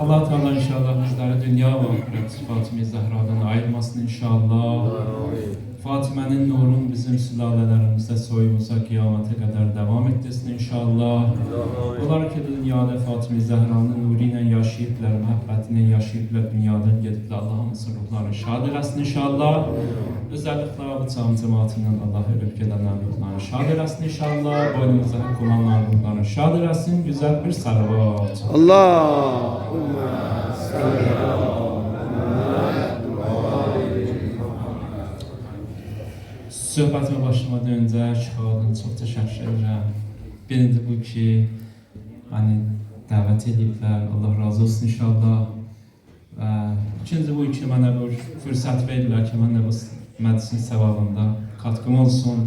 Allah Teala inşallah bizləri dünya və axirət Fatimə Zəhradan ayırmasın inşallah. Fatimənin nurun bizim sülalələrimizdə soyumuza qiyamətə qədər devam etdirsin inşallah. Onlar ki dünyada Fatimə Zəhranın nuru ilə yaşayıblar, məhəbbəti ilə yaşayıblar, dünyadan gediblər. Allah'ımızın ruhları şad eləsin inşallah. Özellikle bu cam cemaati ilə Allah ölüb gedənlərin ruhları şad eləsin inşallah. Boynumuza haqq olanların ruhları şad eləsin. Güzel bir salavat. Allahümme salli ala Söhbətime başlamadan öncə Şifadan çox təşəkkür edirəm. Birinci bu ki, hani dəvət ediblər, Allah razı olsun inşallah. Və ikinci bu ki, mənə bir fürsət verirlər ki, mən də bu məclisin səvabında katkım olsun.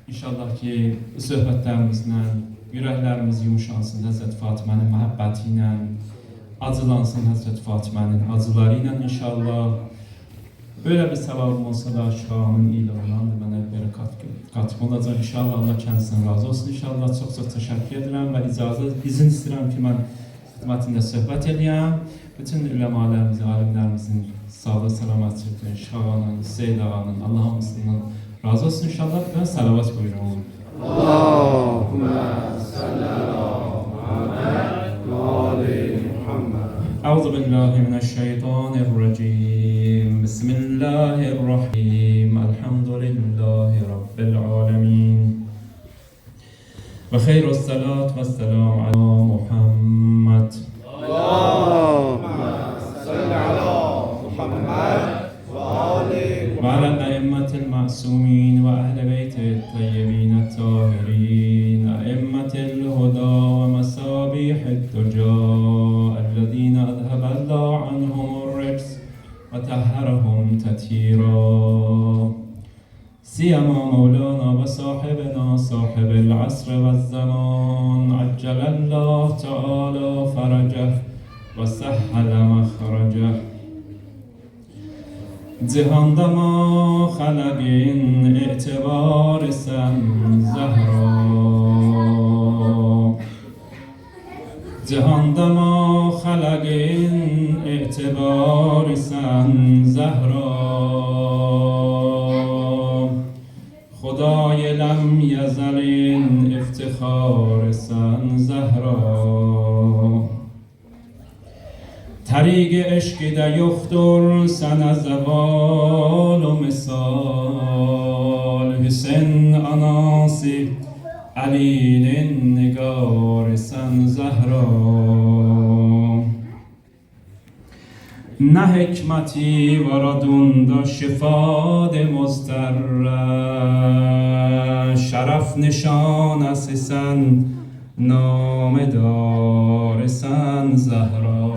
İnşallah ki, bu söhbətlərimizlə ürəklərimiz yumuşansın Həzrət Fatimənin məhəbbəti ilə, acılansın Həzrət Fatimənin acıları ilə inşallah. Böyle bir sevabım olsa da Şifanın ilanlarında mənə belə katkım olacaq inşallah. Allah kendisinden razı olsun inşallah. Çox təşəkkür edirəm və izin istəyirəm ki, mən xidmətində söhbət edəyəm. Bütün üləmalarımızın, alimlərimizin sağlığı, salamatçılığı, Şifanın, Seyyid ağanın, Allah hamısından razı olsun inşallah. Və salavat buyurun. Allahümme salli ala Muhammed ve ali Muhammed. Euzu billahi mineşşeytanirracim. Bismillahirrahmanirrahim. Elhamdülillahi rabbil alamin. Ve hayrus salat ve selam ala Muhammed. Allahümme salli ala Muhammed ve ali Ve ala a'immetil ma'sumin ve ehl beyti't tayyibin at-tahirin. A'immetil huda ve masabihid duja. الذين أذهب الله عنهم الرجس وطهرهم تطهيرا سيما مولانا وصاحبنا صاحب العصر والزمان عجل الله تعالى فرجه وسهل مخرجه cihanda ma xalaqin e'tibar sen Zahra cihanda ma xalaqin e'tibar sen Zahra Xudای لم یزلین افتخار سن زهرا طریق عشقی ده یختر سن زوال و مثال حسین اناسی علین نگار سن زهرا نه حکمتی وردون دا شفاد مزدره شرف نشان است سن نام دار سن زهرا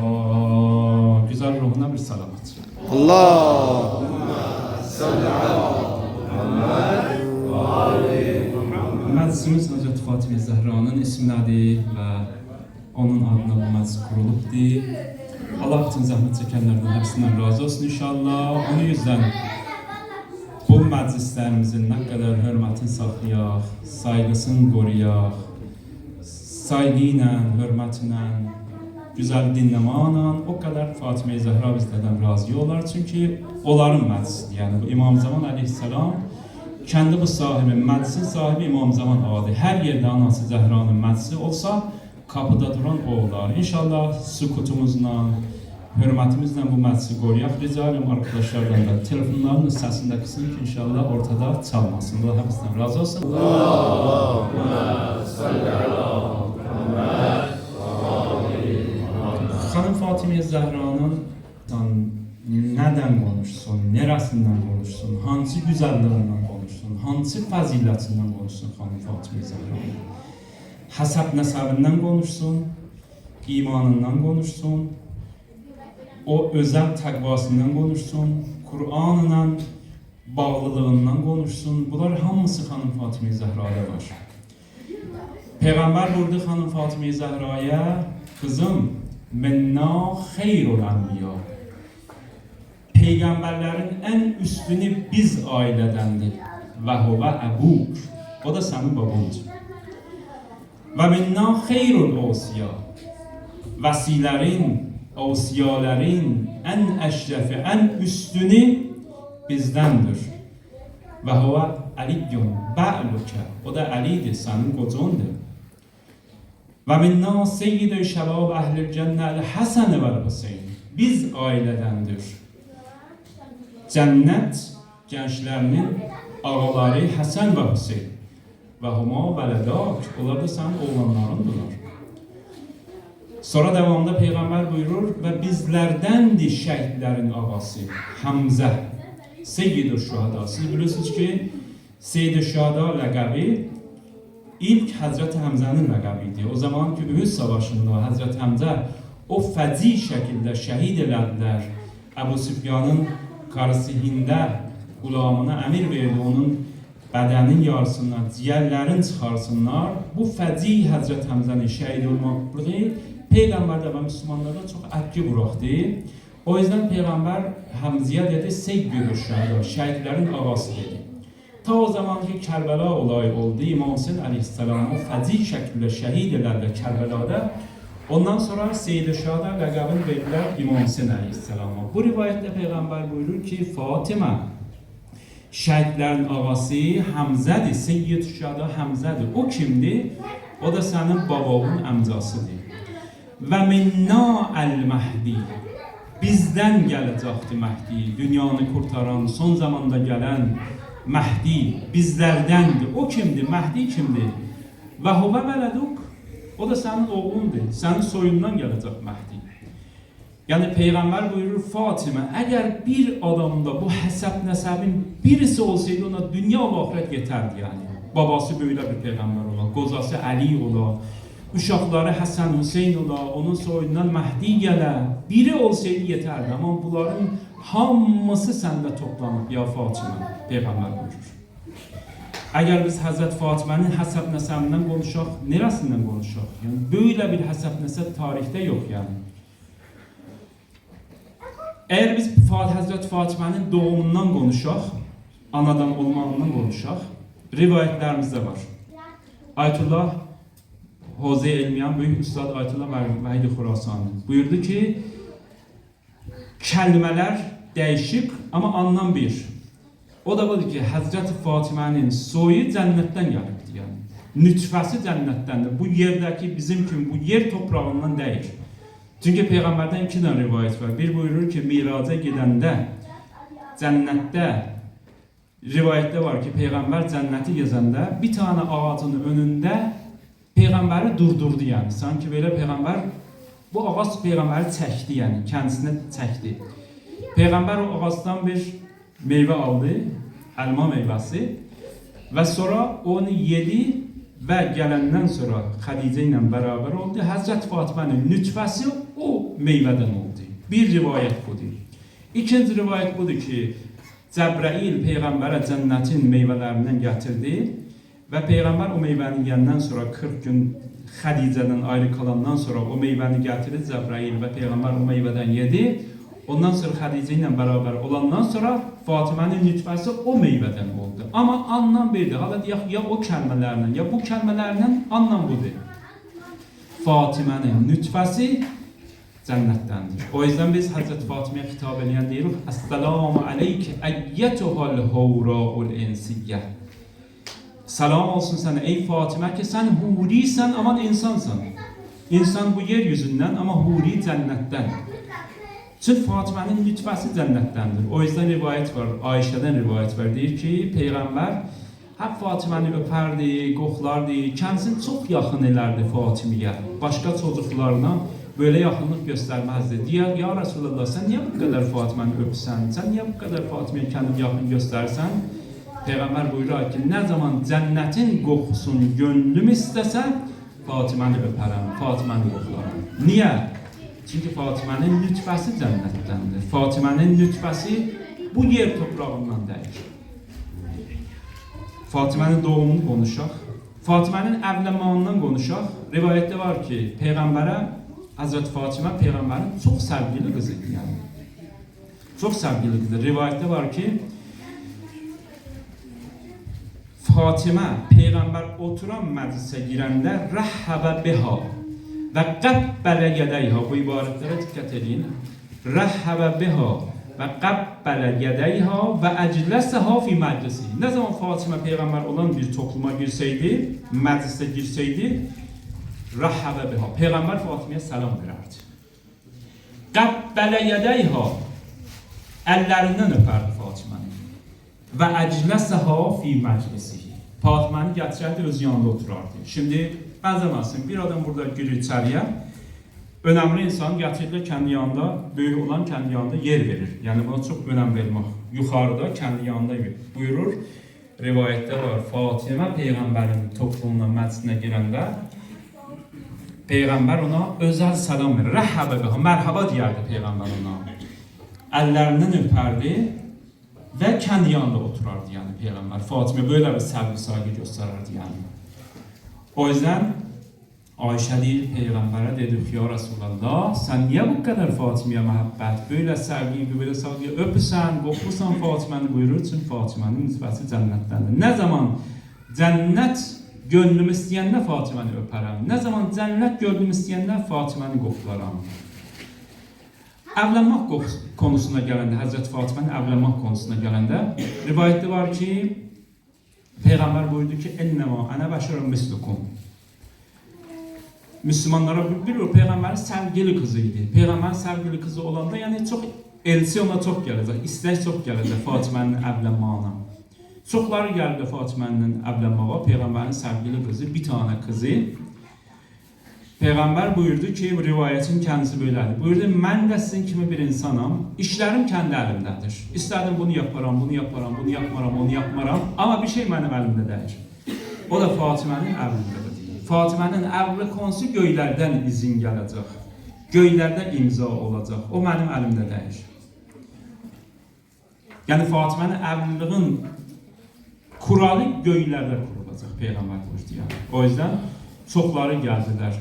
güzel ruhuna bir salavat. Allahümme salli ala Muhammed ve ali Muhammed. Məclisimiz Hazreti Fatimə Zəhranın isminədir və onun adına bu məclis kurulubdur. Allah bütün zahmet çekenlerden hepsinden razı olsun inşallah. Onun yüzden bu məclislərimizin nə qədər hörmətini saxlayaq, saygısını qoruyaq, saygı ilə, hörmət ilə, güzel dinləməklə o qədər Fatimə Zəhra bizlərdən razı olar. Çünki onların məclisidir. Yəni bu İmam Zaman əleyhissalam kendi bu sahibi, məclisin sahibi İmam Zaman adı. Hər yerdə anası Zəhranın məclisi olsa kapıda duran o olar. İnşallah sükutumuzla, hürmətimizlə bu məclisi qoruyaq. Rica edirəm arkadaşlardan da telefonların səsində kısın ki inşallah ortada çalmasın. Allah hepsindən razı olsun. Allahümme salli ala Muhammed ve ali Muhammed. Xanım Fatimə Zəhranın nədən konuşsun, neresindən konuşsun, hansı güzelliğindən konuşsun, hansı fazilətindən konuşsun Xanım Fatimə Zəhranın. Həsəb nəsəbindən konuşsun, imanından konuşsun, o özel təqvasından konuşsun, Kur'anla bağlılığından konuşsun. Bunlar hamısı Xanım Fatimə Zəhraya var. Peyğəmbər buyurdu Xanım Fatimə Zəhraya, kızım, minna xeyrul enbiya. Peyğəmbərlərin ən üstünü biz ailədəndir. Və huvə əbuk. O da sənin babandır. Və minna xeyrul osiya. Vəsilərin Avsiyələrin ən əşrəfi, ən üstünü bizdəndir. Və huvə əliyyun bə'lukə. O da Əlidir, sənin qocandır. Və minna seyyid-i şəbab əhl-i cənnə Həsən və Hüseyin. Biz ailədəndir. Cənnət gənclərinin ağaları Həsən və Hüseyin. Və huma vələdak. Onlar da sənin oğlanlarındılar. Sonra devamında Peygamber buyurur ve bizlerdendir şehitlerin ağası Hamza, Seyyid-i Şuhada. Siz biliyorsunuz ki Seyyid-i Şuhada ləqəbi ilk Hazreti Hamza'nın ləqəbiydi. O zaman ki Uhud Savaşı'nda Hazreti Hamza o fəci şəkildə şəhid elədilər. Əbu Süfyanın karısı Hində qulamına əmir verdi, onun bədənin yarsınlar, ciyərlərin çıxarsınlar. Bu fəci Hazreti Hamza'nın şəhid olmalığı Peygamber'de ve Müslümanlarda çok etki bıraktı. O yüzden Peygamber Hamza'ya dedi Seyyid-i Şuhada, şehitlerin ağası dedi. Ta o zamanki Kerbela olayı oldu. İmam Hüseyin Aleyhisselam'ı fəci şekilde şehit ederler Kerbela'da. Ondan sonra Seyyid-i Şuhada ləqəbini verdiler İmam Hüseyin Aleyhisselam'a. Bu rivayette Peygamber buyurur ki Fatıma şehitlerin ağası Hamza'dır. Seyyid-i Şuhada Hamza'dır. O kimdi? O da senin babamın amcasıdır. Və minna əl-Məhdi. Bizdən gələcəkdir Məhdi. Dünyanı kurtaran, son zamanda gələn Məhdi bizlərdəndir. O kimdir? Məhdi kimdir? Və huvə vələduk. O da sənin oğlundur. Sənin soyundan gələcək Məhdi. Yəni Peyğəmbər buyurur Fatimə, əgər bir adamda bu həsəb nəsəbin birisi olsaydı ona dünya və axirət yetərdi yəni. Babası böyle bir Peyğəmbər ola, qocası Əli ola, uşaqları Həsən, Hüseyin ola, onun soyundan Məhdi gələ, biri olsaydı yetərdi. Amma bunların hamısı səndə toplanıb ya Fatimə, Peyğəmbər buyurur. Əgər biz Həzrət Fatimənin həsəb nəsəbindən konuşaq, nerəsindən konuşaq? Yəni, böyle bir həsəb nəsəb tarixdə yox yəni. Eğer biz Həzrət Fatimənin doğumundan konuşaq, anadan olmağından konuşaq, rivayetlerimizde var. Ayetullah Hoze Elmiyan, Büyük Üstad Ayetullah Vahid-i Xurasani buyurdu ki, kelimeler değişik ama anlam bir. O da budur ki, Həzrət Fatimənin soyu cennetten gəlibdir yani. Nütfəsi cennettendir. Bu yerdeki bizim kimi, bu yer toprağından değil. Çünkü Peygamberden iki tane rivayet var. Bir buyurur ki, miraca gidəndə cennette rivayette var ki, Peygamber cenneti gezəndə bir tane ağacın önünde Peygamberi durdurdu yani. Sanki böyle Peygamber, bu ağaç Peygamberi çəkdi yani, kendisine çəkdi. Peygamber o ağaçtan bir meyve aldı, elma meyvesi ve sonra onu yedi ve gelenden sonra Hadice ile beraber oldu. Hazreti Fatime'nin nütfesi o meyveden oldu. Bir rivayet budur. İkinci rivayet budur ki, Cəbrail Peygamber'e cennetin meyvelerinden getirdi. Ve Peygamber o meyveni yiyenden sonra 40 gün Hadice'den ayrı kalandan sonra o meyveni getirdi Cəbrail ve Peygamber o meyveden yedi. Ondan sonra Hadice ile beraber olandan sonra Fatime'nin nütfesi o meyveden oldu. Ama anlam birdi. Hala ya o kelimelerle ya bu kelimelerle anlam budur. Fatime'nin nütfesi cennettendir. O yüzden biz Hazreti Fatime'ye hitap eden diyoruz. Esselamu aleyke eyyetuhal havra'ul insiyye. Selam olsun sana ey Fatime ki sen huriysen ama insansın. İnsan bu yeryüzünden ama huri cennetten. Çünkü Fatime'nin nütfesi cennettendir. O yüzden rivayet var. Ayşe'den rivayet var. Deyir ki Peygamber hep Fatime'ni öperdi, qoxlardı. Kendisini çok yakın elerdi Fatime'ye. Başka çocuklarına böyle yakınlık göstermezdi. Diyor ya Resulallah sen niye bu kadar Fatime'ni öpsen? Sen niye bu kadar Fatime'ye kendini yakın göstersen? Peygamber buyuruyor ki ne zaman cennetin qoxusunu gönlüm istese Fatime'ni öperəm, Fatime'ni qoxlarım. Niye? Çünkü Fatime'nin nütfəsi cənnətdəndir. Fatime'nin nütfəsi bu yer toprağından değil. Fatime'nin doğumunu konuşaq. Fatime'nin evlenmağından konuşaq. Rivayette var ki Peygamber'e Hazreti Fatime Peygamber'in çok sevgili kızıydı yani. Çok sevgili kızı. Rivayette var ki Fatime Peygamber oturan meclise girende rahhaba biha və qəbbələ yədəyha, bu ibarətlərə diqqət edin. Rəhəbə biha və qəbbələ yədəyha və əcləsəha fi məclisi. Ne zaman Fatıma Peygamber olan bir topluma girseydi, meclise girseydi, rəhəbə biha, Peygamber Fatıma'ya selam vererdi. Qəbbələ yədəyha, əllərindən öpərdi Fatıma'nı və əcləsəha fi məclisi. Fatıma'nı gətirərdi, öz yanında oturardı. Şimdi benzemezsin, bir adam burada girir içeriye, önemli insan getirirler kendi yanında, büyük olan kendi yanında yer verir. Yani buna çok önem vermek. Yukarıda kendi yanında buyurur. Rivayette var, Fatıma Peygamberin toplumuna, meclisine girende Peygamber ona özel selam verir. Rəhəbə biha, merhaba diyerdi Peygamber ona. Ellerinden öperdi ve kendi yanında oturardı yani Peygamber. Fatıma böyle bir sevgi saygı gösterirdi yani. O yüzden Ayşe değil Peygamber'e dedi ki ya Resulallah sen niye bu kadar Fatıma'ya muhabbet, böyle sevgiyi, böyle saygıyı öpürsen, koklusan Fatıma'nı buyurur için Fatıma'nın nisbeti cennettendir. Ne zaman cennet gönlüm isteyende Fatıma'nı öperim, ne zaman cennet gönlüm isteyende Fatıma'nı koklarım. Evlenmek konusuna gelende, Hazreti Fatıma'nın evlenmek konusuna gelende rivayette var ki Peygamber buyurdu ki ennema ana beşerun mislukum. Müslümanlara bir Peygamberin sevgili kızıydı. Peygamberin sevgili kızı olanda yani çok elçi ona çok gelecek, istek çok gelecek Fatıma'nın evlenmağına. Çokları geldi Fatıma'nın evlenmağına, Peygamberin sevgili kızı, bir tane kızı. Peygamber buyurdu ki, bu rivayetin kendisi böyledir. Buyurdu, mən də sizin kimi bir insanım, işlerim kendi elimdedir. İstedim bunu yaparım, bunu yaparım, bunu yapmaram, onu yapmaram. Ama bir şey benim elimde değil. O da Fatıma'nın evlindedir. Fatıma'nın evli konusu göylərdən izin gələcək. Göylərdə imza olacaq. O benim elimde değil. Yani Fatıma'nın evliliğin kuralı göylərdə kurulacaq. Peygamber buyurdu yani. O yüzden çokları geldiler.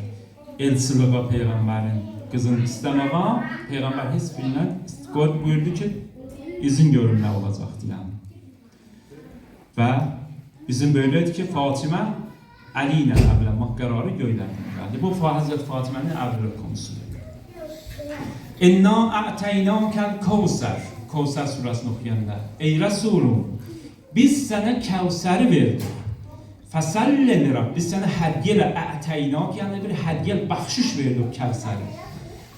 Elçiliğe Peygamberin kızını istemeye, Peygamber hiç bilmeden buyurdu ki izin görün ne olacaktı yani. Ve izin böyleydi ki Fatıma Ali ile evlenmek kararı göylerden geldi. Bu Hazreti Fatıma'nın evlilik konusu. İnna a'teynâkel kevser. Kevser surasını okuyanda. Ey Resulüm biz sana Kevser'i verdik. Fasalli Rabb, biz sana hediyeyle a'teynak yani bir hediye bahşiş verdik Kevser'e.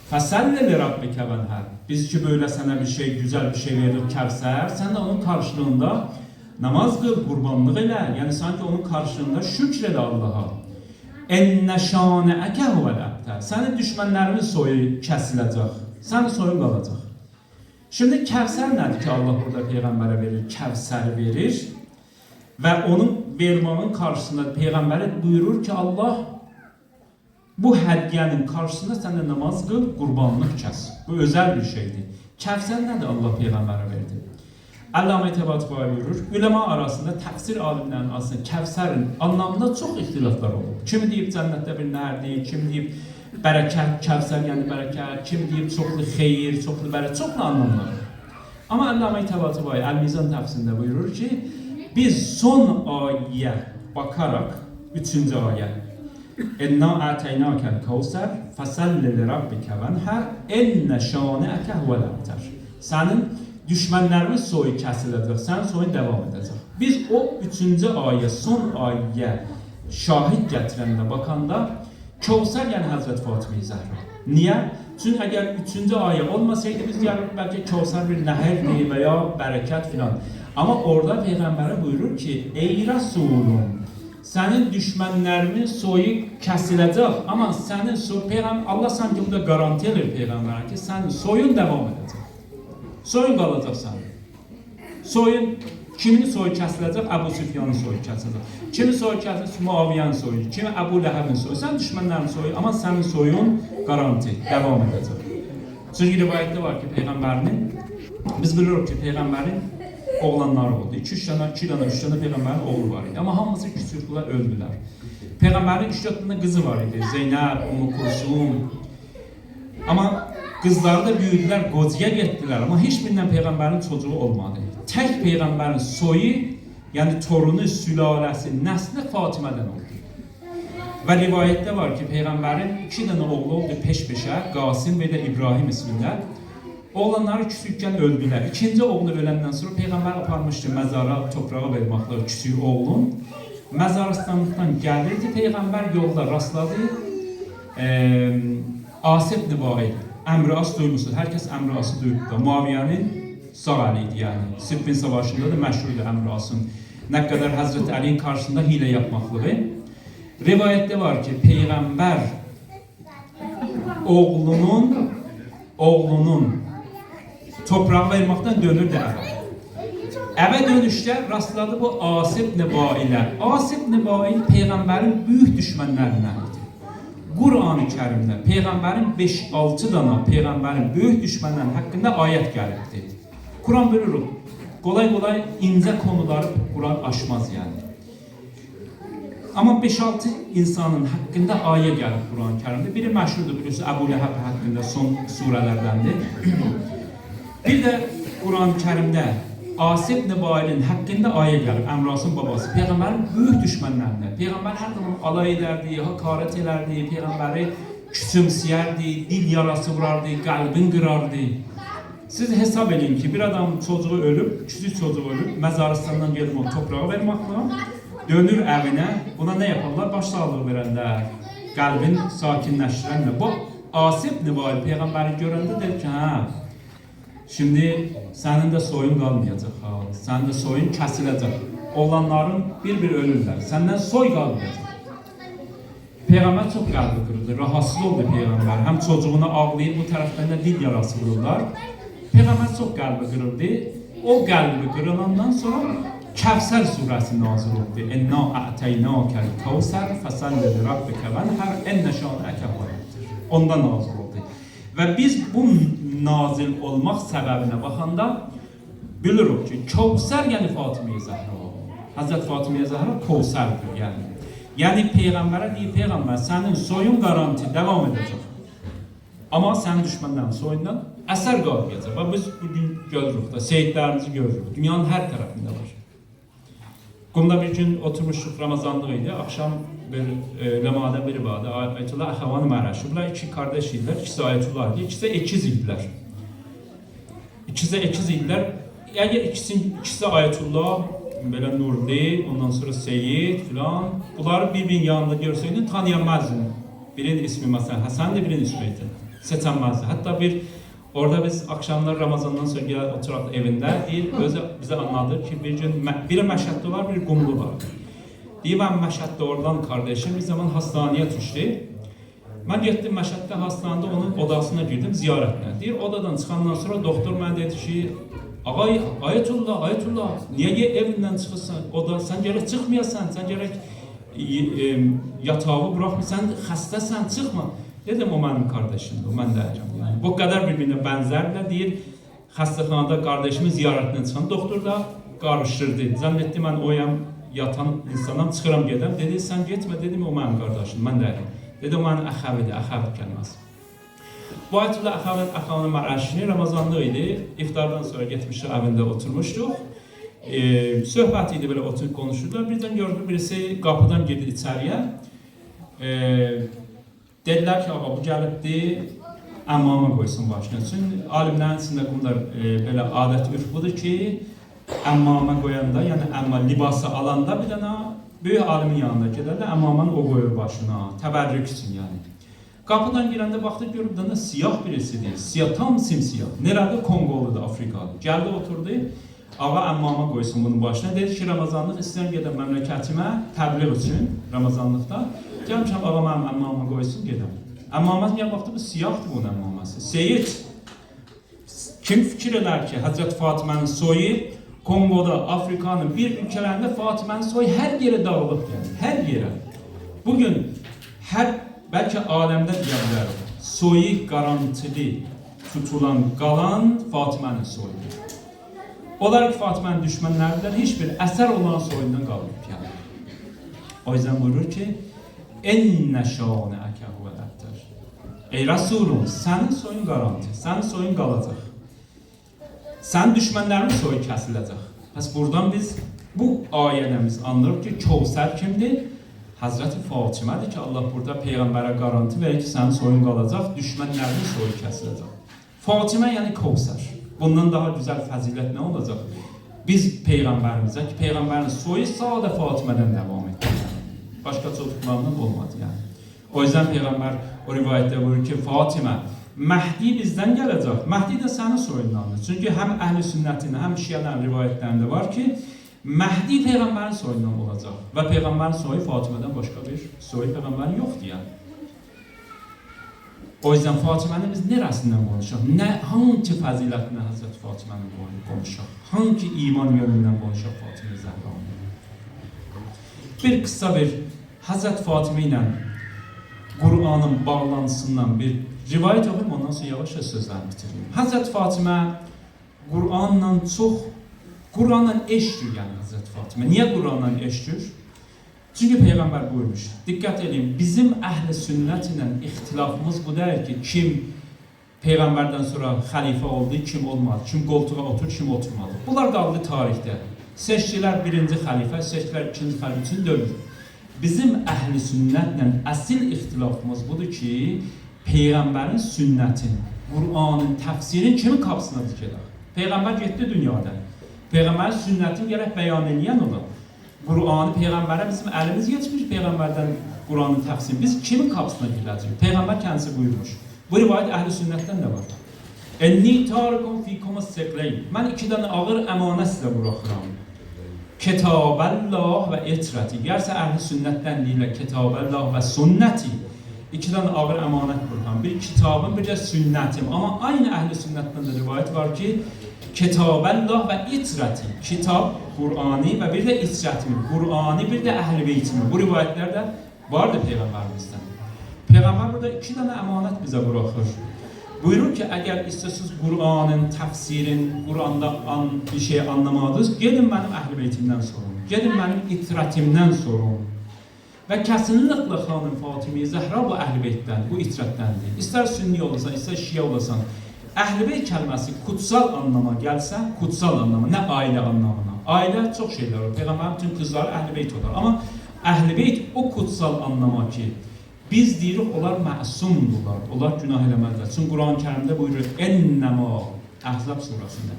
Fasalli Rabbike venher. Biz ki böyle sana bir şey, güzel bir şey verdik Kevser, sen de onun karşılığında namaz kıl, kurbanlık ile, yani sanki onun karşılığında şükrede Allah'a. Enne şâne'eke huvel ebter. Senin düşmanlarının soyu kesilecek, senin soyun kalacak. Şimdi Kevser nedir ki Allah burada Peygamber'e verir? Kevser verir. Ve onun vermanın karşısında Peygamber'e buyurur ki Allah bu hediyenin karşısında sen de namaz kıl, kurbanlık kes. Bu özel bir şeydi. Kevser nedir Allah Peygamber'e verdi? Allame Tebatı buyurur. Ulema arasında tefsir alimlerinin arasında Kevser'in anlamında çok ihtilaflar olur. Kimi deyip cennette bir nerede, kimi deyip bereket, Kevser yani bereket, kimi deyip çoklu xeyir, çoklu bereket, çoklu anlamlar. Ama Allame Tebatı buyurur, El-Mizan tefsirinde buyurur ki biz son ayeye bakarak 3. ayet İnna a'teynâkel kevser fesalli li rabbike venher enne şâne'eke huvel ebter. Senin düşmanlarının soyu kesilecek, senin soyun devam edecek. Biz o 3. ayet, son ayeye şahit getirende bakanda Kevser yani Hazreti Fatıma-i Zehra. Niye? Çünkü eğer 3. ayet olmasaydı biz yarın belki Kevser bir nehirdi veya bereket filan. Ama orada Peygamber'e buyurur ki ey Resulüm senin düşmanlarının soyu kesilecek ama senin Peygamber Allah sanki burada garanti verir Peygamber'e ki senin soyun devam edecek. Soyun kalacak senin. Soyun kimin soyu kesilecek? Ebu Süfyan'ın soyu kesilecek. Kimin soyu kesilecek? Muaviye'nin soyu. Kimin Ebu Leheb'in soyu. Sen düşmanların soyu ama senin soyun garanti devam edecek. Çünkü rivayette var ki Peygamber'in biz biliyoruz ki Peygamber'in oğlanlar oldu. 2 tane, 3 tane Peygamberin oğlu var idi. Ama hamısı küçükler öldüler. Peygamberin 3-4 tane kızı var idi. Zeynep, Ümmü Kulsum. Ama kızları da büyüdüler, Gozya gittiler. Ama hiçbirinden Peygamberin çocuğu olmadı. Tek Peygamberin soyu, yani torunu, sülalesi, nesli Fatıma'dan oldu. Və rivayətdə var ki, Peyğəmbərin 2 dənə oğlu oldu peş-peşə, Qasim və də İbrahim ismində. Oğlanları küçükkən öldülər. İkinci oğlu öləndən sonra Peyğəmbər aparmışdı məzara toprağa verməklə küçük oğlun. Məzarstanlıqdan gəlirdi, Peyğəmbər yolda rastladı. Asib ibn Vail, Əmr As duymuşsunuz, hər kəs Əmr As'ı duyub da. Muaviyyənin sağ əli idi yəni. Siffin savaşında da məşhurdur Əmr As'ın. Nə qədər Həzrət Əliyin qarşısında hilə yapmaqlığı. Rivayətdə var ki, Peyğəmbər oğlunun toprağı verməkdən dönürdü əvə. Əvə dönüşdə rastladı bu Asib ibn Vailə. Asib ibn Vail Peyğəmbərin böyük düşmənlərindən idi. Qur'an-ı Kərimdə Peyğəmbərin 5-6 dana Peyğəmbərin böyük düşmənləri haqqında ayət gəlibdi. Quran bölür, kolay incə konuları Quran aşmaz yəni. Amma 5-6 insanın haqqında ayə gəlib Quran-ı Kərimdə. Biri məşhurdur, biliyorsunuz, Əbu Ləhəb haqqında son surələrdəndir. Bir də Quran-ı Kərimdə Asib ibn Vailin haqqında ayə gəlib, Əmr As'ın babası. Peyğəmbərin böyük düşmənlərindən. Peyğəmbər hər zaman alay edərdi, hakaret edərdi, Peyğəmbəri küçümsəyərdi, dil yarası vurardı, qəlbin qırardı. Siz hesab edin ki, bir adam çocuğu ölüb, küçük çocuğu ölüb, məzarstandan gelib onu toprağa verməklə, dönür əvinə, buna nə yaparlar? Baş sağlığı verənlər, qəlbin sakinləşdirənlər. Bu Asib ibn Vail Peyğəmbəri görəndə der ki, şimdi sənin də soyun qalmayacaq, sənin də soyun kəsiləcək. Oğlanların bir-bir ölürlər, səndən soy qalmayacaq. Peyğəmbər çox qəlbi qırıldı, rahatsız oldu Peyğəmbər. Həm çocuğuna ağlayıb, bu tərəfdən də dil yarası vururlar. Peyğəmbər çox qəlbi qırıldı. O qəlbi qırılandan sonra Kəvsər surəsi nazil oldu. İnna a'teynâkel kevser fesalli li rabbike venher enne şâneke huvel-ebter. Ondan nazil oldu. Və biz bu nazil olmaq səbəbinə baxanda bilirik ki, Kevser yəni Fatıma-i Zəhra. Hazret Fatıma-i Zəhra Kevserdir yəni. Yəni Peyğəmbərə deyir, Peyğəmbər sənin soyun garanti devam edəcək. Amma sənin düşmənlərin soyundan əsər qalmayacaq. Və biz bugün görürük də, seyidlərimizi görürük. Dünyanın hər tərəfində var. Qumda bir gün oturmuşduq, Ramazanlıq idi. Akşam bir ləmadə biri vardı. Ayətullah Əxəvan Mərəşi. Bunlar iki kardeş idilər. İkisi Ayətullah idi. İkisi ekiz idilər. İkisi ekiz idilər. Əgər ikisi Ayətullah, belə Nurli, ondan sonra Seyid filan. Bunları bir-birinin yanında görsəydin tanıyamazdın. Birinin ismi məsələn Həsəndir, birinin ismi idi. Seçənməzdi. Hətta orada biz akşamlar Ramazandan sonra gəlir oturaq evində, deyir, özü bizə anladır ki, bir gün biri Məşhəddə var, biri Qumlu var. Deyir, mən Məşhəddə oradan kardeşim bir zaman hastaneye düşdü. Mən getdim Məşhəddə hastanede onun odasına girdim ziyarətlə. Deyir, odadan çıxandan sonra doktor mənə dedi ki, ağay, Ayətullah, niyə evindən çıxırsan? Sən gərək çıxmayasan, sən gərək yatağı buraxmırsan, xəstəsən, çıxma. Dedim, o mənim kardeşimdir, o mən dəyəcəm. Yəni, bu qədər bir-birinə bənzərlə deyir, xəstəxanada kardeşimin ziyarətindən çıxan doktor da qarışdırdı. Zənn etdi, mən oyam, yatan insandan çıxıram gedəm. Dedi, sən getmə, dedim, o mənim qardaşım, mən dəyəcəm. Dedi, o mənim əxəvidir, əxəvit gəlməz. Bu Ayətullah Əxəvan Mərəşini Ramazanlıq idi. İftardan sonra getmişdik, evində oturmuşduq. Söhbət idi, belə oturub konuşurdular. Birdən gördüm, birisi qapıdan girdi içəriyə. Dediler ki, ağa bu gəlibdir, əmmama qoysun başına. Çünki alimlərin içində bunlar belə adət ürf budur ki, əmmama qoyanda, yəni əmma libası alanda bir dənə böyük alimin yanında gedərlər, əmmamanı o qoyur başına, təbərrük üçün yəni. Qapıdan girəndə baxdı, görüb də siyah birisidir, tam simsiyah. Nerede? Kongoludur, Afrikadır. Gəldi, oturdu, ağa əmmama qoysun bunun başına. Dedi ki, Ramazanlıq istəyən gedən məmləkətimə təbliğ üçün Ramazanlıqda. Gəlmişəm, ağa mənim əmmama qoysun, gedəm. Əmmamaz niyə baxdı, bu siyahdır bunun əmmaması. Seyid, kim fikir edər ki, Həzrət Fatımənin soyu Kongoda, Afrikanın bir ülkelərində Fatımənin soyu hər yerə dağılıb gəlir, hər yerə. Bugün, bəlkə aləmdə deyə bilərik, soyu garantili tutulan, qalan Fatımənin soyudur. Onlar ki, Fatımənin düşmənlərindən heç bir əsər olan soyundan qalıb yəni. O yüzden buyurur ki, enne şâneke huvel-ebter. Ey Resulüm, sənin soyun garanti, sənin soyun qalacaq. Sənin düşmənlərin soyu kəsiləcək. Bəs buradan biz bu ayələrimiz anlarıq ki, Kevser kimdir? Hazreti Fatimədir ki, Allah burada Peyğəmbərə garanti verir ki, sənin soyun qalacaq, düşmənlərinin soyu kəsiləcək. Fatimə yəni Kevsər. Bundan daha güzel fəzilət nə olacaq? Biz Peyğəmbərimizə ki, Peyğəmbərin soyu sadə Fatimədən devam etdi. Başqa çocuklarından olmadı yəni. O yüzden Peyğəmbər o rivayətdə buyurur ki, Fatimə, Məhdi bizdən gələcək. Məhdi də sənin soyundandır. Çünki həm əhl-i sünnətin, həm şiələrin rivayətlərində var ki, Məhdi Peyğəmbərin soyundan olacaq. Və Peyğəmbərin soyu Fatimədən başqa bir soyu Peyğəmbərin yoxdur yəni. O yüzden Fatimənin biz neresinden konuşaq? Hangi fəzilətini Hazreti Fatimənin konuşaq? Hangi iman yönündən konuşaq Fatimə Zəhranın? Bir kısa bir Hazreti Fatimə ilə Kur'an'ın bağlantısından bir rivayet okuyayım, ondan sonra yavaşça sözlerimi bitireyim. Hazreti Fatimə Kur'an'la eşdir yani Hazreti Fatimə. Niye Kur'an'la eşdir? Çünkü Peygamber buyurmuş. Dikkat edin, bizim əhl-i sünnət ilə ixtilafımız bu deyil ki, kim Peygamberden sonra xəlifə oldu, kim olmadı, kim koltuğa otur, kim oturmadı. Bunlar qaldı tarixdə. Seçdilər birinci xəlifə, seçdilər ikinci xəlifə üçün dövr. Bizim əhl-i sünnətlə əsl ixtilafımız budur ki, Peyğəmbərin sünnətin, Qur'anın, təfsirin kimin qapısına dikələr? Peyğəmbər getdi dünyada. Peyğəmbərin sünnətini gərək bəyan edən olar. Qur'anı Peyğəmbərə bizim əlimiz yetmiş, Peyğəmbərdən Qur'anın təfsirini. Biz kimin qapısına girəcəyik? Peyğəmbər kendisi buyurmuş. Bu rivayət əhl-i sünnətdən də var. Enni tarikum fikum as-siqlayn. Mən iki dənə ağır əmanət sizə buraxıram. Kitabəllah və itrəti. Gərsə əhl-i sünnətdən deyirlər Kitabəllah və sünnəti. İki dənə ağır əmanət buraxıram. Bir kitabım, bir də sünnətim. Amma aynı əhl-i sünnətdən də rivayət var ki, Kitabəllah və itrəti. Kitab, Qur'ani və bir də itrətimi. Qur'ani, bir də əhl-i beytimi. Bu rivayətlər də vardır Peyğəmbərimizdən. Peyğəmbər burada iki dənə əmanət bizə buraxır. Buyurur ki, əgər istəsiniz Qur'anın, təfsirin, Qur'anda bir şey anlamadınız, gedin mənim əhl-i beytimdən sorun. Gedin mənim itrətimdən sorun. Və kəsinliklə xanım Fatimə Zəhra bu əhl-i beytdən, bu itrətdəndir. İstər sünni olasan, istər şiə olasan, əhl-i beyt kəlməsi kutsal anlama gəlsə, kutsal anlama, nə ailə anlamına. Ailə çox şeylər olur. Peyğəmbərin bütün qızları əhl-i beyt olur. Amma əhl-i beyt o kutsal anlama ki, biz deyirik, onlar məsumdurlar, onlar günah eləməzlər. Çünki Quran-ı Kərimdə buyurur, Ennəmə, Əhzab surasında,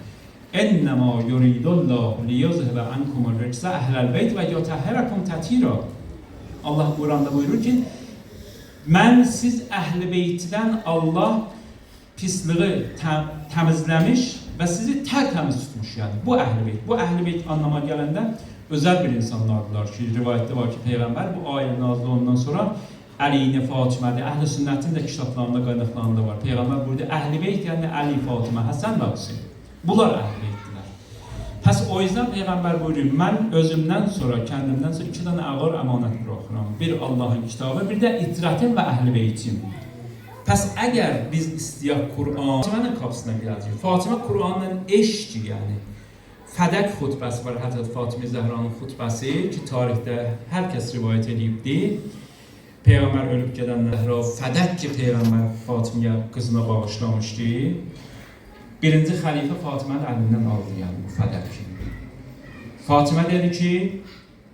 Ennəmə yuridullahu liyuzhibə ankumur ricsə əhləl beyt və yutəhhirəkum tətira. Allah Quranda buyurur ki, mən siz əhl-i beytdən Allah pisliği təmizləmiş və sizi tərtəmiz tutmuş yəni. Bu əhl-i beyt. Bu əhl-i beyt anlama gələndə özel bir insanlardılar ki, rivayətdə var ki, Peyğəmbər bu ayə nazil ondan sonra Əli-i Fatimədir. Əhl-i sünnətin də kitablarında, qaynaqlarında var. Peyğəmbər burada əhl-i beyt yəni Əli, Fatimə, Həsən və Hüseyin. Bunlar əhl-i beytdilər. Pəs o yüzden Peyğəmbər buyuruyor, mən özümdən sonra, kəndimdən sonra iki dənə ağır əmanət buraxıram. Bir Allahın kitabı, bir də itrətim və əhl-i beytim. Pəs əgər biz istəyək Qur'an, Fatimənin qapısına gələcək. Fatimə Qur'anla eşqi yəni. Fədək xutbəsi var, Həzrət Fatimə Zəhranın xutbəsi ki, tarixdə hər kəs rivayət edibdir. Peyğəmbər ölüb gedəndən sonra fədək ki, Peyğəmbər Fatimə qızına bağışlamışdı. Birinci xəlifə Fatimənin əlindən aldı yəni bu fədək ki. Fatimə dedi ki,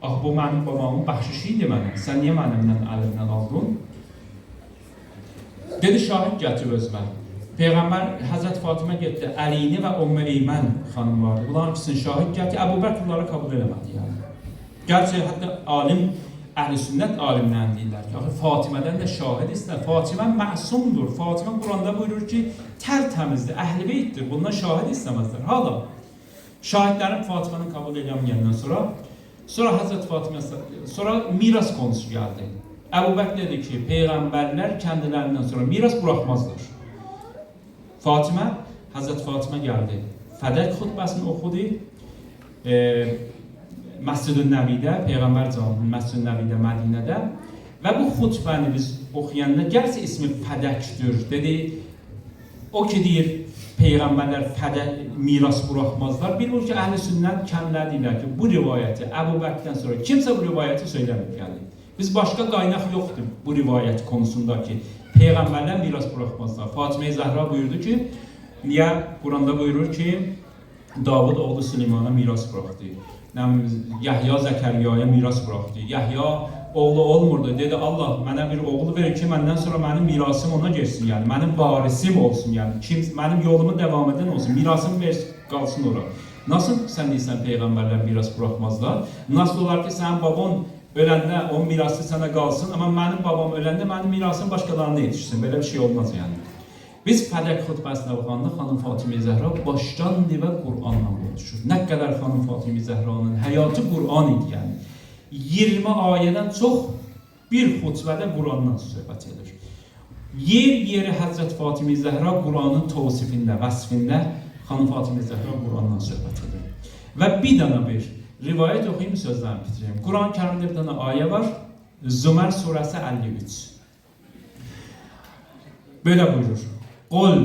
bu mənim babamın bəxşişi idi mənə, sən niyə mənimdən əlimdən aldın? Dedi, şahid gətir özümə. Peyğəmbər Həzrət Fatimə getdi, Əlini və Ümmü Eymən xanım vardı. Bunların ikisini şahid gətir, Əbu Bəkr bunları kabul eləmədi yəni. Gerçi hətta alim, əhl-i sünnət alimlərini deyirlər ki, Fatimədən də şahid istər. Fatimə məsumdur. Fatimə Quranda buyurur ki, tərtəmizdir, əhl-i beytdir. Bundan şahid istəməzlər. Hala, şahidlərin Fatiməni kabul eləməyəndən sonra Həzrət Fatimə, sonra miras konusu gəldi. Əbu Bəkr dedi ki, Peyğəmbərlər kendilərindən sonra miras buraxmazlar. Fatimə, Həzrət Fatimə gəldi. Fədək xutbəsini oxudu. Məscid-i Nəbidə, Peyğəmbər canının Məscid-i Nəbidə, Mədinədə. Və bu xutbəni biz oxuyanda, gəlsə ismi fədəkdir, dedi. O ki deyir, Peyğəmbərlər miras buraxmazlar. Bilmir ki, əhl-i sünnət kəndilər deyirlər ki, bu rivayəti Əbu Bəkrdən sonra kimsə bu rivayəti söyləmir gəldi. Biz başqa qaynaq yoxdur bu rivayət konusunda ki, Peyğəmbərlər miras buraxmazlar. Fatimə Zəhra buyurdu ki, niyə? Quranda buyurur ki, Davud oğlu Süleymana miras buraxdı. Yahya Zəkariyaya miras buraxdı. Yahya oğlu olmurdu. Dedi Allah mənə bir oğlu verir ki, məndən sonra mənim mirasım ona geçsin, yəni mənim varisim olsun, yəni kim mənim yolumu devam edən olsun, mirasım versin, qalsın ora. Nasıl sən deyirsən peyğəmbərlər miras buraxmazlar? Nasıl olar ki, sənin baban öləndə o mirası sənə qalsın, amma mənim babam öləndə mənim mirasım başqalarına yetişsin. Belə bir şey olmaz yəni. Biz Fədək xutbəsində baxanda xanım Fatimə Zəhra başdan divə Qur'anla konuşur. Nə qədər xanım Fatimə Zəhranın həyatı Qur'an idi yəni. 20 ayədən çox bir xutbədə Qur'andan söhbət edir. Yer Həzrət Fatimə Zəhra Qur'anın tavsifində, vəsfində xanım Fatimə Zəhra Qur'andan söhbət edir. Və bir dənə bir rivayət oxuyum, sözlərimi bitireyim. Quran-ı Kərimdə bir dənə ayə var. Zümər surəsi 53. Böyle buyurur. Qul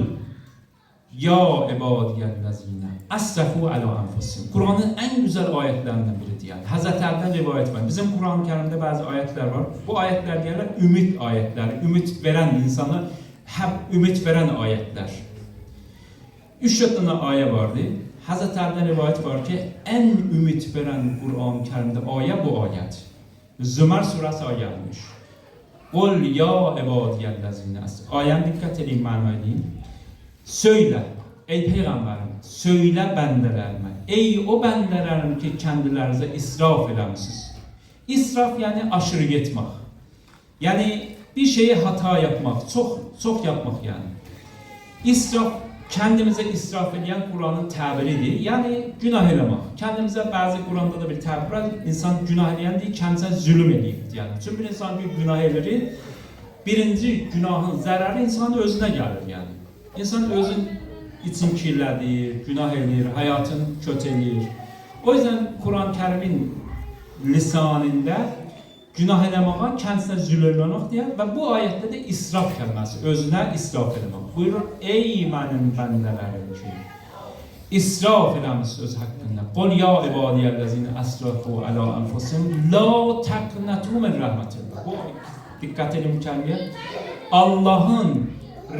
ya ibadiyellezine asrafu ala anfusihim. Kur'an'ın en güzel ayetlerinden biridir yani. Hazreti Ali'den rivayet var. Bizim Kur'an-ı Kerim'de bazı ayetler var. Bu ayetler diyorlar ümit ayetleri. Ümit veren insanı hep ümit veren ayetler. 3-4 tane ayet vardı. Hazreti Ali'den rivayet var ki en ümit veren Kur'an-ı Kerim'de ayet bu ayet. Zümer suresi ayetmiş. Qul ya ibadiyellezine asrafu. Ayet dikkat edin, manayı deyin. Söyle ey peyğəmbərim, söylə bəndələrimə. Ey o bəndələrim ki, kendilərinizə israf eləmişsiniz. İsraf yani aşırı getmək. Yani bir şeyi hata yapmak, çok yapmak yani. İsraf, kendimize israf edən Kur'an'ın təbiridir. Yani günah eləmək. Kendimize bazı Kur'an'da da bir təbir var. İnsan günah eləyən deyil, kendisine zulüm eləyir. Yani çünkü bir insan bir günah elir, birinci günahın zərəri insanın özüne gelir yani. İnsan özün için kirlədir, günah edir, hayatını kötələyir. O yüzden Kur'an-ı Kerim'in lisanında günah eləməyə, kəndisine zulmləmək deyər və bu ayətdə də israf kəlməsi, özünə israf eləmək. Buyurur, ey mənim bəndələrim ki, israf eləmişsiniz öz haqqında. Qul ya ibadiyellezine asrafu ala anfusihim la taqnatu min rahmetillah. Bu dikkat edin bu kəlməyə. Allah'ın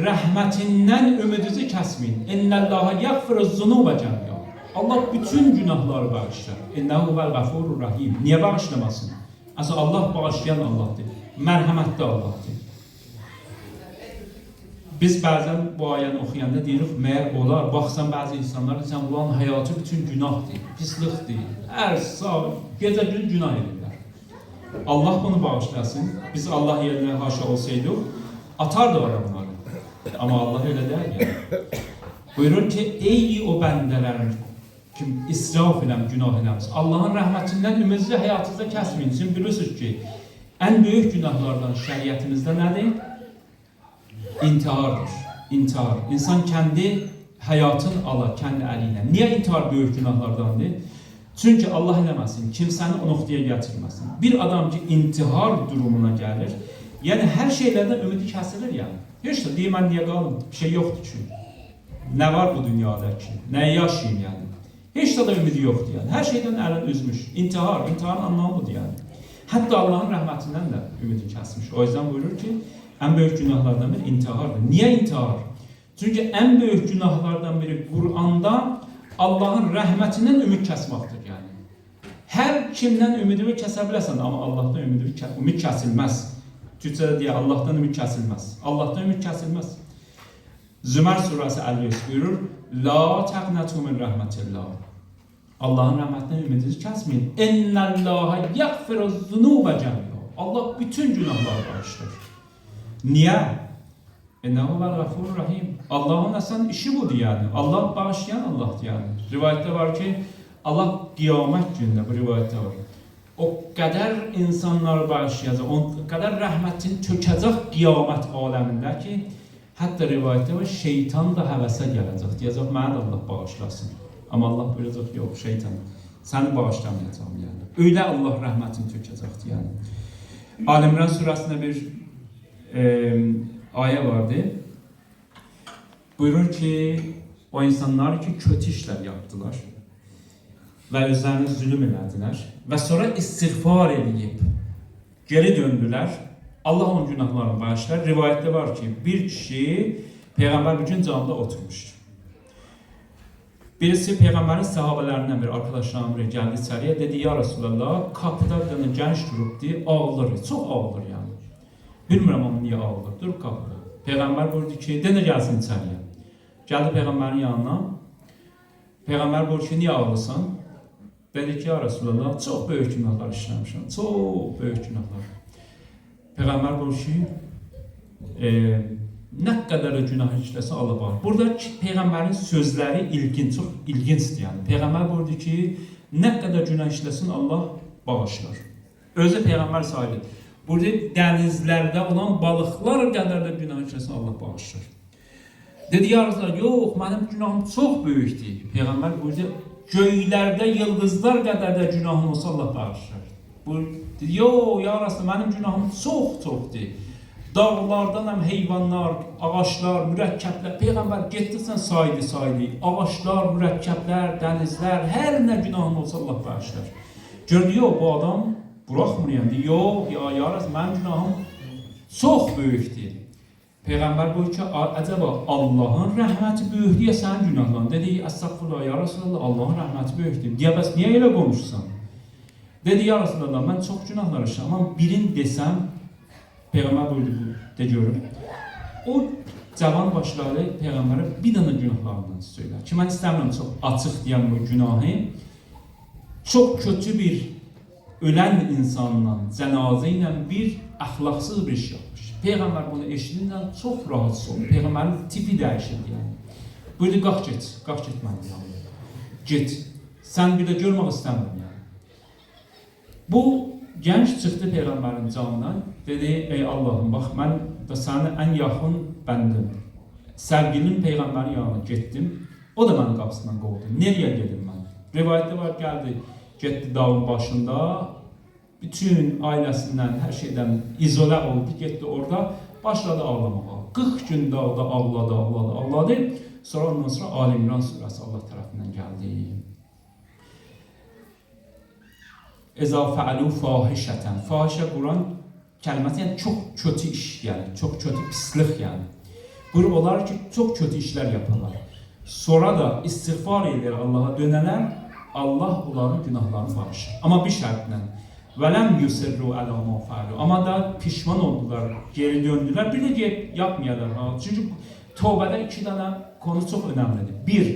rahmetinden ümidinizi kesmeyin. İnnallaha yaghfiru'z zunuba cemi'a. Allah bütün günahları bağışlar. İnnehu vel gafurur rahim. Niye bağışlamasın? Aslında Allah bağışlayan Allah'tır. Merhametli Allah'tır. Biz bazen bu ayəni oxuyanda deyirik, meğer olar, baxsan bazı insanlar deyirsən, ulan hayatı bütün günahdır, pislikdir. Her saat, gece gün günah edirlər. Allah bunu bağışlasın. Biz Allah yerine haşa olsaydık, atardı onları. Ama Allah öyle der ya. Buyurur ki ey o bəndələrim kim israf eləm, günah eləmiş. Allah'ın rahmetinden ümidinizi hayatınızda kesmeyin. Şimdi bilirsiniz ki en büyük günahlardan şeriatimizde nedir? İntihardır. İntihar. İnsan kendi hayatını ala kendi eliyle. Niye intihar büyük günahlardandır? Çünkü Allah eləməsin, kimsəni o noktaya getirməsin. Bir adam ki intihar durumuna gelir, yani her şeylerden ümidi kesilir yani. Hiç de deyim ben niye kaldım? Bir şey yoktu çünkü. Ne var bu dünyada ki? Neye yaşayayım yani? Hiç de ümidi yoktu yani. Her şeyden elin üzmüş. İntiharın anlamı budur yani. Hatta Allah'ın rahmetinden de ümidi kesmiş. O yüzden buyurur ki en büyük günahlardan biri intihardır. Niye intihar? Çünkü en büyük günahlardan biri Kur'an'da Allah'ın rahmetinden ümid kesmektir yani. Her kimden ümidini kesebilirsen ama Allah'tan ümid kesilmez. Türkçe'de diye Allah'tan ümid kesilmez. Allah'tan ümid kesilmez. Zümer suresi 53 buyurur. La taqnatu min rahmetillah. Allah'ın rahmetinden ümidinizi kesmeyin. İnnallaha yaghfiru'z zunuba cemi'a. Allah bütün günahları bağışlar. Niye? İnnehu vel gafurur rahim. Allah'ın aslında işi budur yani. Allah bağışlayan Allah'tır yani. Rivayette var ki Allah kıyamet gününde, bu rivayette var. O kadar insanları bağışlayacak, o kadar rahmetin çökecek kıyamet aleminde ki hatta rivayette var şeytan da hevese gelecek. Diyecek bana Allah bağışlasın. Ama Allah buyuracak yok şeytan. Seni bağışlamayacağım yani. Öyle Allah rahmetin çökecekti yani. Al-İmran surasında bir ayet vardı. Buyurur ki o insanlar ki kötü işler yaptılar ve özlerine zulüm elediler ve sonra istiğfar edip geri döndüler. Allah onun günahlarını bağışlar. Rivayette var ki bir kişi Peygamber bir gün camda oturmuştu. Birisi Peyğəmbərin sahabələrindən bir arkadaşlarım biri gəldi içəriyə, dedi ya Resulallah, kapıda bir dənə gənc durubdu, ağlar, çox ağlar yəni. Bilmirəm onu niyə ağlar, dur kapıda. Peyğəmbər buyurdu ki, denə gəlsin içəriyə. Gəldi Peyğəmbərin yanına. Peyğəmbər buyurdu ki, niyə ağlasan? Dedi ki, ya Resulallah, çox böyük günahlar işləmişəm, çox böyük günahlar. Peyğəmbər buyurdu ki, nə qədər də günah işləsə Allah bağır. Burada Peyğəmbərin sözləri çox ilginçdir yəni. Peyğəmbər buyurdu ki, nə qədər günah işləsin Allah bağışlar. Özü Peyğəmbər sayılır. Burada dənizlərdə olan balıqlar qədər də günah işləsin Allah bağışlar. Dedi ya Resulallah, yox, mənim günahım çox böyükdür. Peyğəmbər buyurdu, göylərdə yıldızlar qədər də günahım olsa Allah bağışlar. Dedi, yox, ya Resulallah, mənim günahım çoxdur. Dağlardan həm heyvanlar, ağaçlar, mürəkkəblər, Peyğəmbər getdirsən saydı, ağaçlar, mürəkkəblər, dənizlər, hər nə günahın olsa Allah bağışlar. Gördü, yox, bu adam buraxmır yəni, yox, ya Rasul, mənim günahım çox böyükdür. Peyğəmbər buyur ki, əcəba Allahın rəhməti böyükdür ya sənin günahların? Dedi, əstəğfurullah, ya Resulallah, Allahın rəhməti böyükdür. Deyə bəs niyə elə konuşsan? Dedi, ya Resulallah, mən çox günahlar işləm, amma birini desəm, Peyğəmbər buyurdu, de görüm. O cavan başları Peyğəmbərə bir dənə günahlarından söylər. Ki, mən istəmirəm çox açıq deyəm bu günahı. Çox kötü bir ölən insanla, cənazə ilə bir əxlaqsız bir iş yapmış. Peyğəmbər bunu eşidindən çox rahatsız oldu. Peyğəmbərin tipi dəyişildi yəni. Buyurdu, qalx get mənim yanıma. Get, sən bir də görmək istəmirəm yəni. Bu gənc çıxdı Peyğəmbərin canından, dedi, ey Allahım, bax, mən da sənin ən yaxın bəndim. Sərgilim Peyğəmbərin yanına getdim, o da mənim qapısından qovdu. Nereye gedim mən? Rivayətdə var, getdi dağın başında, bütün ailəsindən, hər şeydən izolə oldu, getdi orada, başladı ağlamağa. 40 gün dağda ağladı. Sonra ondan sonra Ali İmran surəsi Allah tərəfindən gəldi. Əzə fəalu fahişətən. Fahişə Quran kəlməsi yəni çox kötü iş yəni, çox kötü pislik yəni. Buyurur olar ki, çox kötü işlər yaparlar. Sonra da istiğfar edir Allah'a dönənlər, Allah onların günahlarını bağışlar. Amma bir şərtlə. Vələm yusirru ələ ma fəalu. Amma da pişman oldular, geri döndülər. Bir də yapmayalar. Çünki tövbədə iki dənə konu çox önəmlidir. Bir,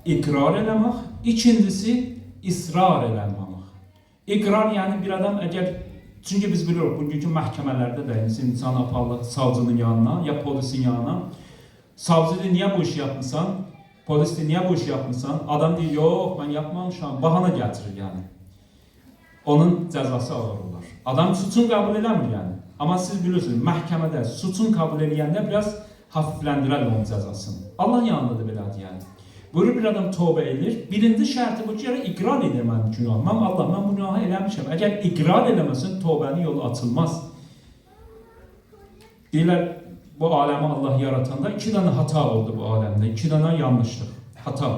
iqrar eləmək. İkincisi, israr eləmək. İqrar yəni bir adam əgər, çünki biz bilirik, bugünkü məhkəmələrdə də insan aparılır savcının yanına, ya polisin yanına. Savcı deyir, niyə bu işi yapmışsan? Polis deyir, niyə bu işi yapmışsan? Adam deyir, yox, mən yapmamışam, bahana gətirir yəni. Onun cəzası ağır olar. Adam suçun qəbul eləmir yəni. Amma siz bilirsiniz, məhkəmədə suçun qəbul eləyəndə biraz hafifləndirər onun cəzasını. Allah yanındadır belədir yəni. Buyurur bir adam tövbə edir. Birinci şərti bu ki, iqrar edir mənim günahım. Allah, mən bu günahı eləmişəm. Əgər iqrar eləməsin, tövbənin yolu açılmaz. Deyirlər, bu aləmi Allah yaratanda iki dənə hata oldu bu aləmdə. İki dənə yanlışlıq, hata.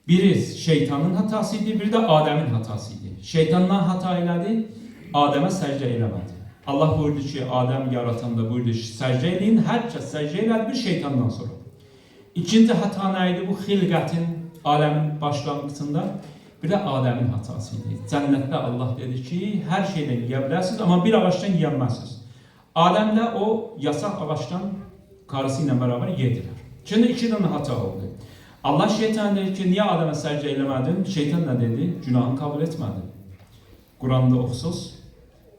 Biri şeytanın hatasıydı, biri də Adəmin hatasıydı. Şeytandan hata elədi, Adəmə səcdə eləmədi. Allah buyurdu ki, Adəm yaratanda buyurdu ki, səcdə eləyin, hər kəs səcdə elədi bir şeytandan sonra. İkinci hata nə idi? Bu xilqətin, aləmin başlanğıcında bir də Adəmin hatasıydı. Cənnətdə Allah dedi ki, hər şeydən yiyə bilərsiniz, amma bir ağaçdan yiyəməzsiniz. Adəm də o yasaq ağaçdan karısı ilə bərabər yedilər. Şimdi iki dənə hata oldu. Allah şeytan dedi ki, niyə Adəmə səcdə eləmədin? Şeytan nə dedi? Günahını kabul etmədi. Quranda oxusuz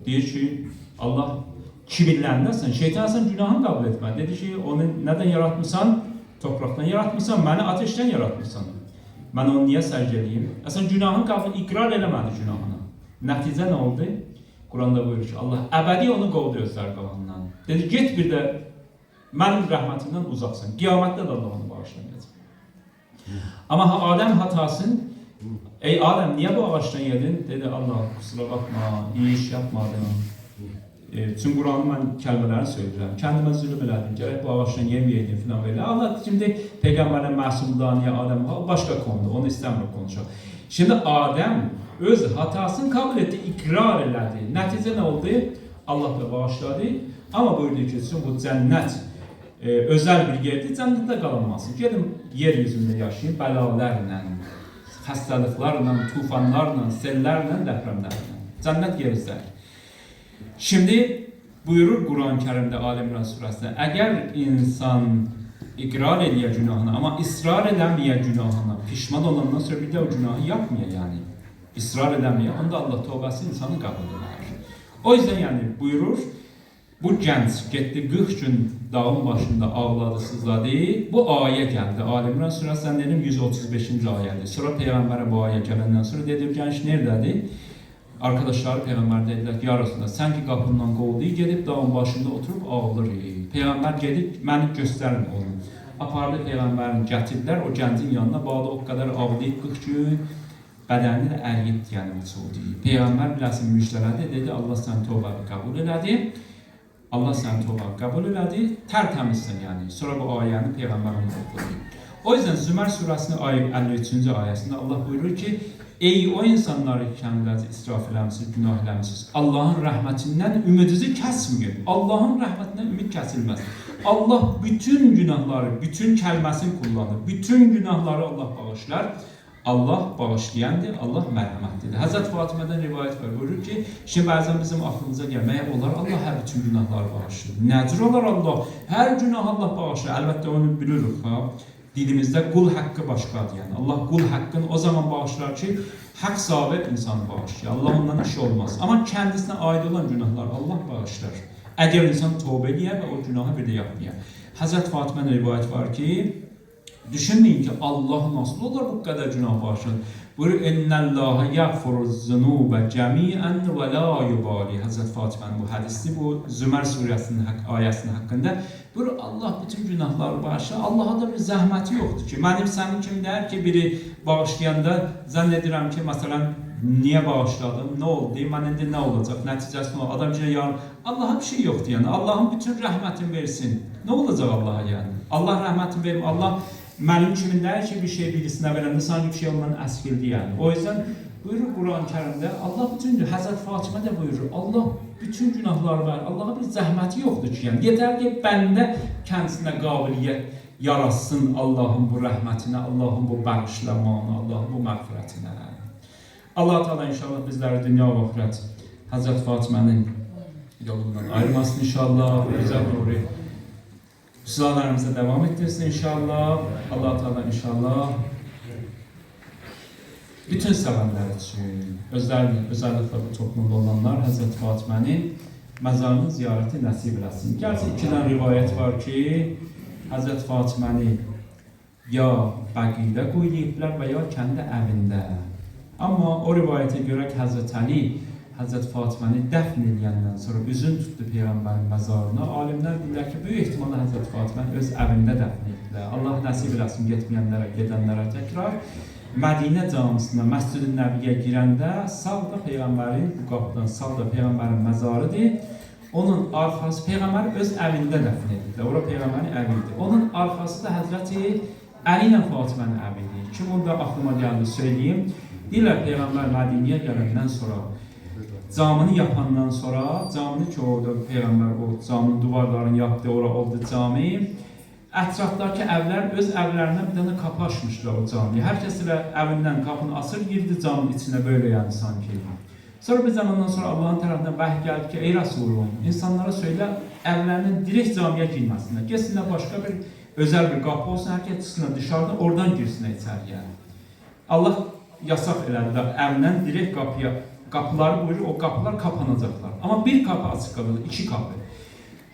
deyir ki, Allah kibirləndəsən, şeytan sən günahını kabul etmədi. Dedi ki, onu nədən yaratmışsan? Topraktan yaratmışsan, məni ateşdən yaratmışsan. Mən onu niyə səcdə edeyim? Əsən günahını qabı iqrar eləmədi günahını. Nəticə nə oldu? Quranda buyurur ki, Allah əbədi onu qovdu özlər qalanından. Dedi, get bir də mənim rəhmətimdən uzaqsan. Qiyamətdə də Allah onu bağışlamayacaq. Amma Adəm hatasın, ey Adəm niyə bu ağaçdan yedin? Dedi, Allah kusura bakma, iyi iş yapmadım. Çünki Quranı mən kəlmələrini söyləyirəm. Kəndimə zülüm elədim, gərək bu ağaçdan yeməyəydim filan belə. Allah şimdi Peyğəmbərin məsumluğu niyə Adəm başqa konudur, onu istəmir konuşaq. Şimdi Adəm öz hatasını kabul etdi, iqrar elədi. Nəticə nə oldu? Allah da bağışladı. Amma buyurdu ki, bu cənnət özəl bir yerdir, cənnətdə qalınmasın. Gedin yeryüzündə yaşayın, bəlalərlə, xəstəliklərlə, tufanlarla, sellərlə, depremlərlə. Cənnət yerinizdə. Şimdi buyurur Kur'an-ı Kerim'de Ali İmran surasında, eğer insan ikrar ediyor günahına ama ısrar edemiyor günahına, pişman olandan sonra bir de o günahı yapmıyor yani. Israr edemiyor, onda Allah tövbesi insanı kabul eder. O yüzden yani buyurur, bu genç gitti 40 gün dağın başında ağladı, sızladı. Bu ayet geldi. Ali İmran surasından dedim 135. ayeti. Sonra Peygamber'e bu ayet gelenden sonra dedi genç nerededir? Arkadaşlar Peygamber dediler ki ya Resulallah sen ki kapından kovdu gelip dağın başında oturup ağlar. Peygamber gelip beni gösterin onu. Apardı Peygamberin getirdiler o gencin yanına bağlı o kadar ağlayıp 40 gün bədənini də əriyib yəni oldu. Peygamber biləsin müjdələdi dedi Allah sən tövbəni kabul elədi. Allah sən tövbəni kabul elədi. Tərtəmizsən yəni. Sonra bu ayəni Peygamber onu okudu. O yüzden Zümer surasının 53. ayəsində Allah buyurur ki ey o insanları kendinizi israf eləmişsiniz, günah eləmişsiniz. Allah'ın rahmetinden ümidinizi kesmeyin. Allah'ın rahmetinden ümid kesilmez. Allah bütün günahları, bütün kelimesini kullanır. Bütün günahları Allah bağışlar. Allah bağışlayandır, Allah merhametlidir. Hazreti Fatime'den rivayet var. Buyurur ki, şimdi bazen bizim aklımıza gelmeye olar Allah her bütün günahları bağışlar. Nedir olar Allah? Her günah Allah bağışlar. Elbette onu biliyoruz. Dilimizde kul hakkı başkadır yani. Allah kul hakkını o zaman bağışlar ki hak sahibi insanı bağışlıyor. Allah ondan işi olmaz. Ama kendisine ait olan günahlar Allah bağışlar. Eğer insan tövbe ediyor ve o günahı bir de yapmıyor. Hazreti Fatime'nin rivayet var ki düşünmeyin ki Allah nasıl olur bu kadar günah bağışlar. Buyurur ennallâhe yagfiruz zunûbe cemî'en ve lâ yubâli. Hazreti Fatime'nin bu hadisi bu Zümer suresinin ayesinin hakkında. Buyurur Allah bütün günahları bağışlar. Allah'a da bir zahmeti yoktur ki. Benim senin kim der ki biri bağışlayanda zannediyorum ki mesela niye bağışladım, ne oldu, ben ne olacak, neticesi ne olacak, adam için yarın Allah'a bir şey yoktu yani. Allah'ın bütün rahmetini versin. Ne olacak Allah'a yani? Allah rahmetini verir. Allah benim kimin der ki bir şey birisine verende sanki bir şey ondan eskildi yani. O yüzden buyurur Kur'an-ı Kerim'de Allah bütün Hazreti Fatıma da buyurur. Allah bütün günahlar var. Allah'a bir zahmeti yoktur ki yani. Yeter ki bende kendisine kabiliyet yaratsın Allah'ın bu rahmetine, Allah'ın bu bağışlamanı, Allah'ın bu mağfiretine. Allah Teala inşallah bizleri dünya ve ahiret Hazreti Fatıma'nın yolundan ayırmasın inşallah. Güzel doğru. Sıralarımıza devam ettirsin inşallah. Allah Teala inşallah bütün sevenler için, özellikle bu toplumda olanlar Hazreti Fatıma'nın mezarını ziyareti nasip etsin. Gerçi ikiden rivayet var ki Hazreti Fatıma'nı ya Bəqi'də qoyulublar veya kendi evinde. Ama o rivayete göre Hazreti Ali Hazreti Fatıma'nı dəfn edəndən sonra üzün tutdu Peygamberin məzarına. Alimler bilirlər ki, büyük ihtimalle Hazreti Fatıma'nı öz evinde dəfn etdilər. Allah nasip eləsin getməyənlərə, gedənlərə təkrar. Mədinə camisine, Məscid-i Nəbiyə girəndə sağda Peygamberin, bu qapıdan sağda Peygamberin məzarıdır. Onun arkası Peygamber öz evinde dəfn edildi. Ora Peygamberin evidir. Onun arkası da Hazreti Ali ile Fatıma'nın evidir. Kim onda aklıma geldi söyleyeyim. Deyirlər Peygamber Mədiniyə gələndən sonra camini yapandan sonra camini ki orada Peygamber o caminin duvarlarını yaptı, ora oldu cami. Ətrafdakı evler öz evlerinden bir tane kapı açmışlar o camiye. Herkes ile evinden kapını asır girdi caminin içine böyle yani sanki. Sonra bir zamandan sonra Allah'ın tarafından vahiy geldi ki ey Resulüm insanlara söyle evlerinin direkt camiye girmesinler. Geçsinler başka bir özel bir kapı olsun herkes çıksın dışarıda oradan girsin içeriye. Allah yasak elədi evden direkt kapıları buyurur o kapılar kapanacaklar. Ama bir kapı açık kalır, iki kapı.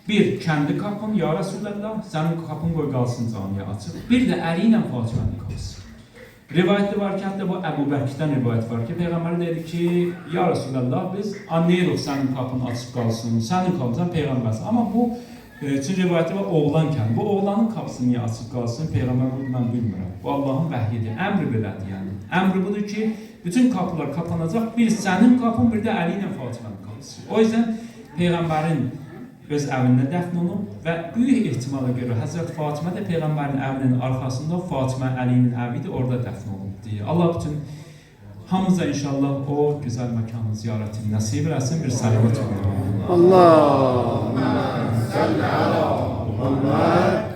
Bir kendi kapın ya Resulallah senin kapın koy kalsın camiye açık. Bir de Ali ile Fatıma'nın kapısı. Rivayette var ki hatta bu Ebu Bekir'den rivayet var ki Peygamber dedi ki ya Resulallah biz anlayırıq senin kapın açık kalsın, senin kapın Peygambersin. Ama bu için rivayette var oğlanken bu oğlanın kapısı niye açık kalsın Peygamber bunu ben bilmiyorum. Bu Allah'ın vahyidir, emri belədir yani. Emri budur ki bütün kapılar kapanacak. Bir senin kapın bir de Ali ile Fatıma'nın kapısı. O yüzden Peygamberin öz evinde dəfn olunub ve büyük ihtimala göre Hazreti Fatıma da Peygamberin evinin arkasında Fatıma Ali'nin evidir orada dəfn olunub diye. Allah bütün hamımıza inşallah o güzel mekanı ziyaretini nasip etsin bir salavat olun. Allahümme salli ala Muhammad